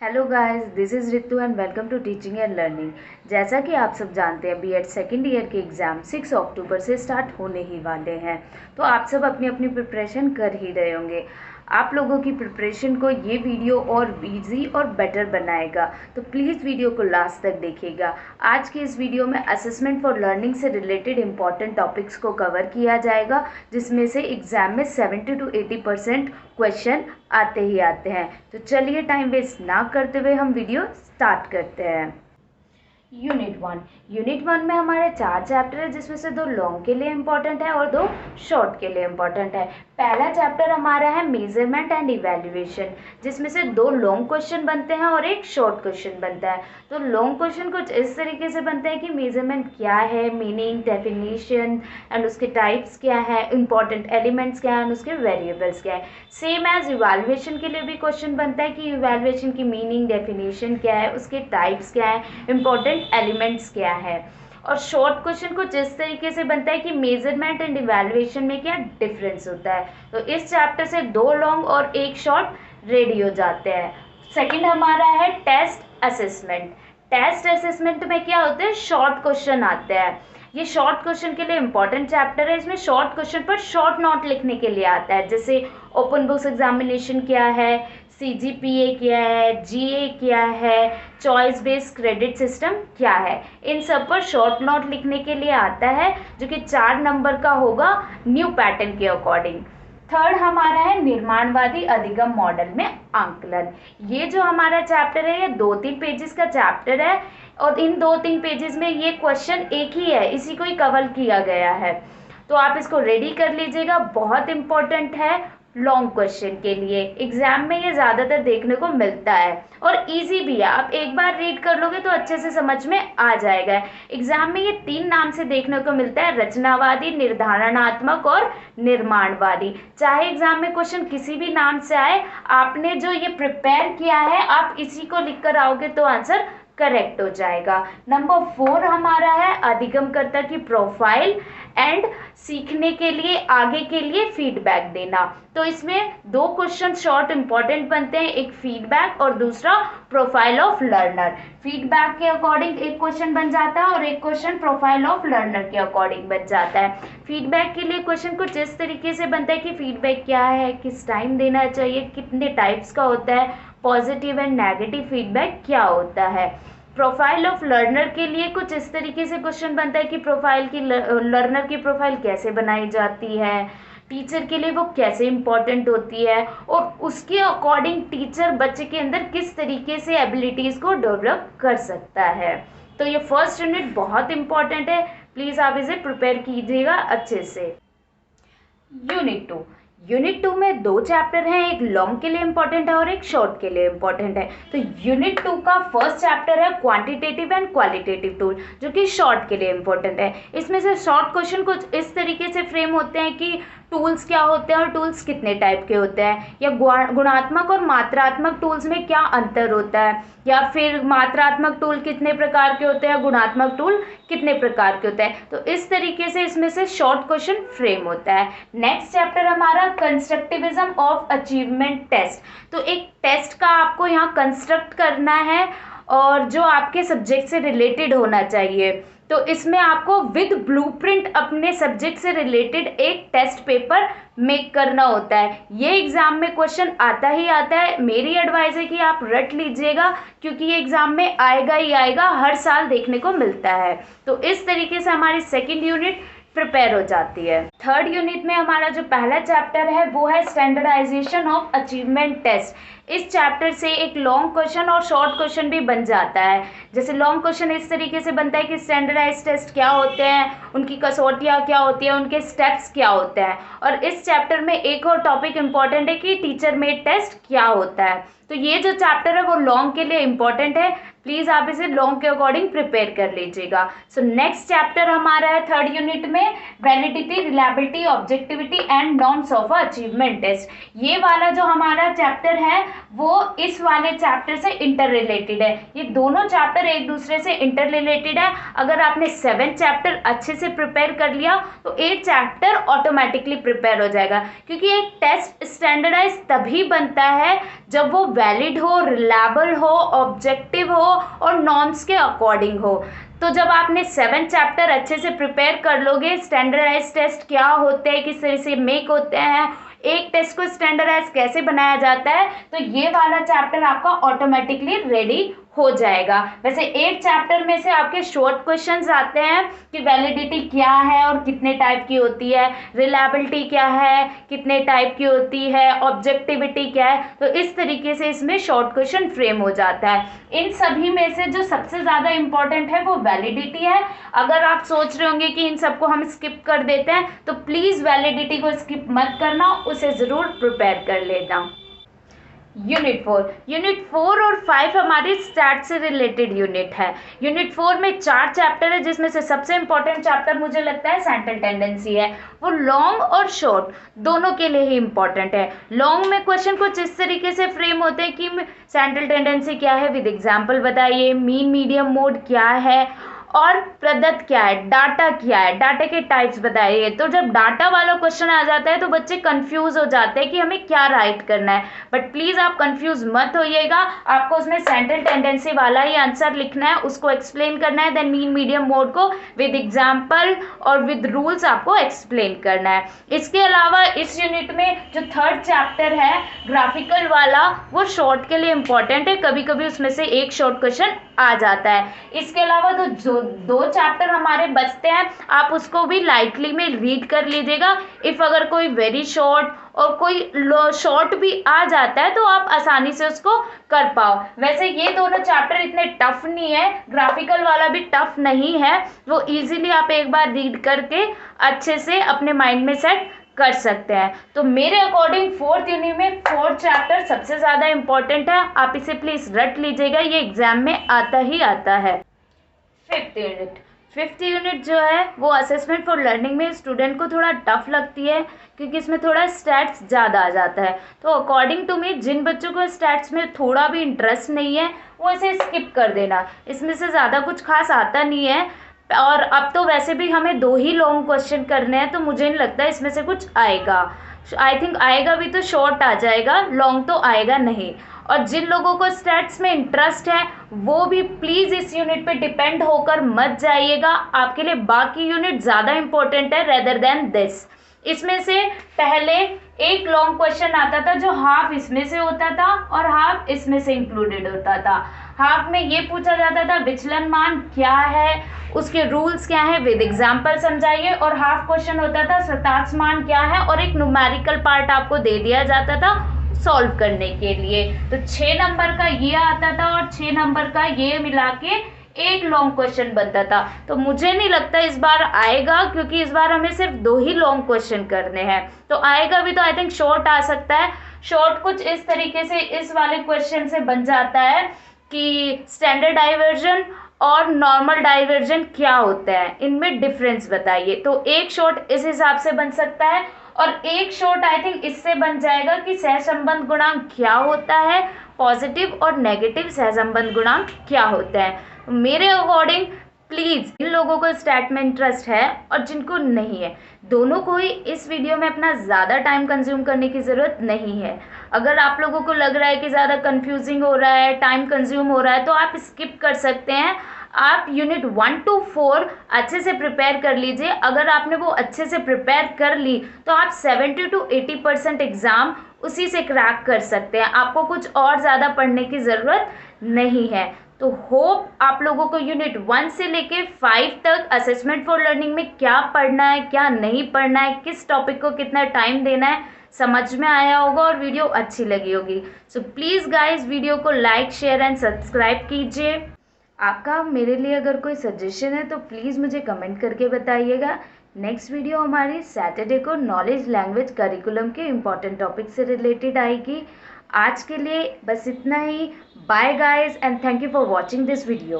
Hello guys, this is Ritu and welcome to teaching and learning. जैसा कि आप सब जानते हैं, बीएड सेकेंड ईयर के एग्ज़ाम 6 अक्टूबर से स्टार्ट होने ही वाले हैं। तो आप सब अपनी अपनी प्रिपरेशन कर ही रहे होंगे। आप लोगों की प्रिपरेशन को ये वीडियो और इजी और बेटर बनाएगा, तो प्लीज़ वीडियो को लास्ट तक देखिएगा। आज की इस वीडियो में असेसमेंट फॉर लर्निंग से रिलेटेड इंपॉर्टेंट टॉपिक्स को कवर किया जाएगा, जिसमें से एग्ज़ाम में 70 to 80% क्वेश्चन आते ही आते हैं। तो चलिए टाइम वेस्ट ना करते हुए हम वीडियो स्टार्ट करते हैं। यूनिट वन में हमारे 4 चैप्टर है, जिसमें से 2 लॉन्ग के लिए इम्पोर्टेंट है और 2 शॉर्ट के लिए इम्पोर्टेंट है। पहला चैप्टर हमारा है मेजरमेंट एंड इवैल्यूएशन, जिसमें से 2 लॉन्ग क्वेश्चन बनते हैं और 1 शॉर्ट क्वेश्चन बनता है। तो लॉन्ग क्वेश्चन कुछ इस तरीके से बनते हैं कि मेजरमेंट क्या है, मीनिंग, डेफिनेशन एंड उसके टाइप्स क्या है, इंपॉर्टेंट एलिमेंट्स क्या है एंड उसके वेरिएबल्स क्या है। सेम एज इवैल्यूएशन के लिए भी क्वेश्चन बनता है कि इवैल्यूएशन की मीनिंग, डेफिनेशन क्या है, उसके टाइप्स क्या है, इंपॉर्टेंट एलिमेंट्स क्या है। और शॉर्ट क्वेश्चन कुछ इस तरीके से बनता है कि मेजरमेंट एंड इवैल्यूएशन में क्या डिफरेंस होता है। तो इस चैप्टर से 2 लॉन्ग और 1 शॉर्ट रेडी हो जाते हैं। सेकंड हमारा है टेस्ट असेसमेंट। टेस्ट असेसमेंट में क्या होता है, शॉर्ट क्वेश्चन आते हैं। ये शॉर्ट क्वेश्चन के लिए इंपॉर्टेंट चैप्टर है। इसमें शॉर्ट क्वेश्चन पर शॉर्ट नोट लिखने के लिए आता है, जैसे ओपन बुक्स एग्जामिनेशन क्या है, सीजीपीए क्या है, जीए क्या है, चॉइस बेस्ड क्रेडिट सिस्टम क्या है। इन सब पर शॉर्ट नोट लिखने के लिए आता है, जो कि 4 नंबर का होगा न्यू पैटर्न के अकॉर्डिंग। थर्ड हमारा है निर्माणवादी अधिगम मॉडल में आंकलन। ये जो हमारा चैप्टर है, ये 2-3 पेजेस का चैप्टर है और इन 2-3 पेजेस में ये क्वेश्चन एक ही है, इसी को ही कवर किया गया है। तो आप इसको रेडी कर लीजिएगा, बहुत इंपॉर्टेंट है लॉन्ग क्वेश्चन के लिए। एग्जाम में ये ज़्यादातर देखने को मिलता है और इजी भी है। आप एक बार रीड कर लोगे तो अच्छे से समझ में आ जाएगा। एग्जाम में ये 3 नाम से देखने को मिलता है, रचनावादी, निर्धारणात्मक और निर्माणवादी। चाहे एग्जाम में क्वेश्चन किसी भी नाम से आए, आपने जो ये प्रिपेयर किया है आप इसी को लिख कर आओगे तो आंसर करेक्ट हो जाएगा। नंबर 4 हमारा है अधिगमकर्ता की प्रोफाइल एंड सीखने के लिए आगे के लिए फीडबैक देना। तो इसमें 2 क्वेश्चन शॉर्ट इंपॉर्टेंट बनते हैं, एक फीडबैक और दूसरा प्रोफाइल ऑफ लर्नर। फीडबैक के अकॉर्डिंग एक क्वेश्चन बन जाता है और एक क्वेश्चन प्रोफाइल ऑफ लर्नर के अकॉर्डिंग बन जाता है। फीडबैक के लिए क्वेश्चन कुछ इस तरीके से बनता है कि फीडबैक क्या है, किस टाइम देना चाहिए, कितने टाइप्स का होता है, पॉजिटिव एंड नेगेटिव फीडबैक क्या होता है। प्रोफाइल ऑफ लर्नर के लिए कुछ इस तरीके से क्वेश्चन बनता है कि प्रोफाइल की लर्नर की प्रोफाइल कैसे बनाई जाती है, टीचर के लिए वो कैसे इंपॉर्टेंट होती है और उसके अकॉर्डिंग टीचर बच्चे के अंदर किस तरीके से एबिलिटीज़ को डेवलप कर सकता है। तो ये फर्स्ट यूनिट बहुत इंपॉर्टेंट है, प्लीज़ आप इसे प्रिपेयर कीजिएगा अच्छे से। यूनिट 2 में 2 चैप्टर हैं, एक लॉन्ग के लिए इंपॉर्टेंट है और एक शॉर्ट के लिए इंपॉर्टेंट है। तो यूनिट 2 का फर्स्ट चैप्टर है क्वांटिटेटिव एंड क्वालिटेटिव टूल, जो कि शॉर्ट के लिए इंपॉर्टेंट है। इसमें से शॉर्ट क्वेश्चन कुछ इस तरीके से फ्रेम होते हैं कि टूल्स क्या होते हैं और टूल्स कितने टाइप के होते हैं, या गुणात्मक और मात्रात्मक टूल्स में क्या अंतर होता है, या फिर मात्रात्मक टूल कितने प्रकार के होते हैं, गुणात्मक टूल कितने प्रकार के होते हैं। तो इस तरीके से इसमें से शॉर्ट क्वेश्चन फ्रेम होता है। नेक्स्ट चैप्टर हमारा कंस्ट्रक्टिविज्म ऑफ अचीवमेंट टेस्ट। तो एक टेस्ट का आपको यहाँ कंस्ट्रक्ट करना है और जो आपके सब्जेक्ट से रिलेटेड होना चाहिए। तो इसमें आपको विद ब्लूप्रिंट अपने सब्जेक्ट से रिलेटेड एक टेस्ट पेपर मेक करना होता है। ये एग्जाम में क्वेश्चन आता ही आता है। मेरी एडवाइस है कि आप रट लीजिएगा, क्योंकि ये एग्जाम में आएगा ही आएगा, हर साल देखने को मिलता है। तो इस तरीके से हमारी सेकेंड यूनिट प्रिपेयर हो जाती है। थर्ड यूनिट में हमारा जो पहला चैप्टर है वो है स्टैंडर्डाइजेशन ऑफ अचीवमेंट टेस्ट। इस चैप्टर से एक लॉन्ग क्वेश्चन और शॉर्ट क्वेश्चन भी बन जाता है। जैसे लॉन्ग क्वेश्चन इस तरीके से बनता है कि स्टैंडर्डाइज टेस्ट क्या होते हैं, उनकी कसौटियाँ क्या होती हैं, उनके स्टेप्स क्या होते हैं। और इस चैप्टर में एक और टॉपिक इंपॉर्टेंट है कि टीचर मेड टेस्ट क्या होता है। तो ये जो चैप्टर है वो लॉन्ग के लिए इंपॉर्टेंट है, प्लीज़ आप इसे लॉन्ग के अकॉर्डिंग प्रिपेयर कर लीजिएगा। सो नेक्स्ट चैप्टर हमारा है थर्ड यूनिट में validity, reliability, objectivity and norms of achievement test. ये वाला जो हमारा चैप्टर है वो इस वाले चैप्टर से इंटर रिलेटेड है। ये दोनों चैप्टर एक दूसरे से इंटर रिलेटेड है। अगर आपने 7 चैप्टर अच्छे से प्रिपेयर कर लिया तो 8 चैप्टर ऑटोमेटिकली प्रिपेयर हो जाएगा, क्योंकि एक टेस्ट स्टैंडर्डाइज तभी बनता है जब वो वैलिड हो, रिलायबल हो, ऑब्जेक्टिव हो और नॉर्म्स के अकॉर्डिंग हो। तो जब आपने 7 चैप्टर अच्छे से प्रिपेयर कर लोगे, स्टैंडर्डाइज टेस्ट क्या होते हैं, किस तरह से मेक होते हैं, एक टेस्ट को स्टैंडर्डाइज कैसे बनाया जाता है, तो ये वाला चैप्टर आपका ऑटोमेटिकली रेडी हो जाएगा। वैसे 8 चैप्टर में से आपके शॉर्ट क्वेश्चंस आते हैं कि वैलिडिटी क्या है और कितने टाइप की होती है, रिलायबिलिटी क्या है, कितने टाइप की होती है, ऑब्जेक्टिविटी क्या है। तो इस तरीके से इसमें शॉर्ट क्वेश्चन फ्रेम हो जाता है। इन सभी में से जो सबसे ज़्यादा इंपॉर्टेंट है वो वैलिडिटी है। अगर आप सोच रहे होंगे कि इन सबको हम स्किप कर देते हैं तो प्लीज़ वैलिडिटी को स्किप मत करना, उसे ज़रूर प्रिपेयर कर लेना। यूनिट 4 और 5 हमारी स्टैट से रिलेटेड यूनिट है। यूनिट 4 में 4 चैप्टर है, जिसमें से सबसे इंपॉर्टेंट चैप्टर मुझे लगता है सेंट्रल टेंडेंसी है। वो लॉन्ग और शॉर्ट दोनों के लिए ही इंपॉर्टेंट है। लॉन्ग में क्वेश्चन कुछ इस तरीके से फ्रेम होते हैं कि सेंट्रल टेंडेंसी क्या है विद एग्जाम्पल बताइए, मीन मीडियम मोड क्या है और प्रदत्त क्या है, डाटा क्या है, डाटा के टाइप्स बताइए। तो जब डाटा वाला क्वेश्चन आ जाता है तो बच्चे कंफ्यूज हो जाते हैं कि हमें क्या राइट करना है। बट प्लीज़ आप कंफ्यूज मत होइएगा, आपको उसमें सेंट्रल टेंडेंसी वाला ही आंसर लिखना है, उसको एक्सप्लेन करना है, देन मीन मीडियम मोड को विद एग्जाम्पल और विद रूल्स आपको एक्सप्लेन करना है। इसके अलावा इस यूनिट में जो थर्ड चैप्टर है ग्राफिकल वाला, वो शॉर्ट के लिए इंपॉर्टेंट है, कभी कभी उसमें से एक शॉर्ट क्वेश्चन आ जाता है। इसके अलावा तो जो 2 चैप्टर हमारे बचते हैं आप उसको भी लाइटली में रीड कर लीजिएगा। इफ अगर कोई वेरी शॉर्ट और कोई शॉर्ट भी आ जाता है तो आप आसानी से उसको कर पाओ। वैसे ये दोनों चैप्टर इतने टफ नहीं है, ग्राफिकल वाला भी टफ नहीं है, वो इजीली आप एक बार रीड करके अच्छे से अपने माइंड में सेट कर सकते हैं। तो मेरे अकॉर्डिंग 4th यूनिट में 4 चैप्टर सबसे ज़्यादा इंपॉर्टेंट है, आप इसे प्लीज़ रट लीजिएगा, ये एग्जाम में आता ही आता है। 5th यूनिट जो है वो असेसमेंट फॉर लर्निंग में स्टूडेंट को थोड़ा टफ लगती है, क्योंकि इसमें थोड़ा स्टैट्स ज़्यादा आ जाता है। तो अकॉर्डिंग टू मी जिन बच्चों को स्टैट्स में थोड़ा भी इंटरेस्ट नहीं है वो इसे स्किप कर देना, इसमें से ज़्यादा कुछ खास आता नहीं है। और अब तो वैसे भी हमें 2 ही लॉन्ग क्वेश्चन करने हैं, तो मुझे नहीं लगता इसमें से कुछ आएगा। आई थिंक आएगा भी तो शॉर्ट आ जाएगा, लॉन्ग तो आएगा नहीं। और जिन लोगों को स्टैट्स में इंटरेस्ट है वो भी प्लीज़ इस यूनिट पे डिपेंड होकर मत जाइएगा, आपके लिए बाकी यूनिट ज़्यादा इंपॉर्टेंट है रेदर देन दिस। इसमें से पहले एक लॉन्ग क्वेश्चन आता था जो हाफ इसमें से होता था और हाफ इसमें से इंक्लूडेड होता था। हाफ में ये पूछा जाता था विचलन मान क्या है, उसके रूल्स क्या है, विद एग्जाम्पल समझाइए। और हाफ क्वेश्चन होता था शतांश मान क्या है और एक न्यूमेरिकल पार्ट आपको दे दिया जाता था सॉल्व करने के लिए। तो 6 नंबर का ये आता था और 6 नंबर का ये मिला के एक लॉन्ग क्वेश्चन बनता था। तो मुझे नहीं लगता इस बार आएगा, क्योंकि इस बार हमें सिर्फ 2 ही लॉन्ग क्वेश्चन करने हैं। तो आएगा भी तो आई थिंक शॉर्ट आ सकता है। शॉर्ट कुछ इस तरीके से इस वाले क्वेश्चन से बन जाता है कि स्टैंडर्ड डाइवर्जन और नॉर्मल डाइवर्जन क्या होता है, इनमें डिफरेंस बताइए। तो एक शॉर्ट इस हिसाब से बन सकता है और एक शॉर्ट आई थिंक इससे बन जाएगा कि सहसंबंध गुणांक क्या होता है, पॉजिटिव और नेगेटिव सहसंबंध गुणांक क्या होता है। मेरे अकॉर्डिंग प्लीज़ जिन लोगों को स्टैट में इंटरेस्ट है और जिनको नहीं है, दोनों को ही इस वीडियो में अपना ज़्यादा टाइम कंज्यूम करने की ज़रूरत नहीं है। अगर आप लोगों को लग रहा है कि ज़्यादा कंफ्यूजिंग हो रहा है, टाइम कंज्यूम हो रहा है, तो आप स्किप कर सकते हैं। आप यूनिट 1 to 4 अच्छे से प्रिपेयर कर लीजिए। अगर आपने वो अच्छे से प्रिपेयर कर ली तो आप 70 to 80% एग्ज़ाम उसी से क्रैक कर सकते हैं, आपको कुछ और ज़्यादा पढ़ने की ज़रूरत नहीं है। तो होप आप लोगों को यूनिट 1 से लेके 5 तक असेसमेंट फॉर लर्निंग में क्या पढ़ना है, क्या नहीं पढ़ना है, किस टॉपिक को कितना टाइम देना है, समझ में आया होगा और वीडियो अच्छी लगी होगी। सो प्लीज़ गाइज वीडियो को लाइक, शेयर एंड सब्सक्राइब कीजिए। आपका मेरे लिए अगर कोई सजेशन है तो प्लीज़ मुझे कमेंट करके बताइएगा। नेक्स्ट वीडियो हमारी सैटरडे को नॉलेज लैंग्वेज करिकुलम के इम्पॉर्टेंट टॉपिक से रिलेटेड आएगी। आज के लिए बस इतना ही। Bye guys and thank you for watching this video.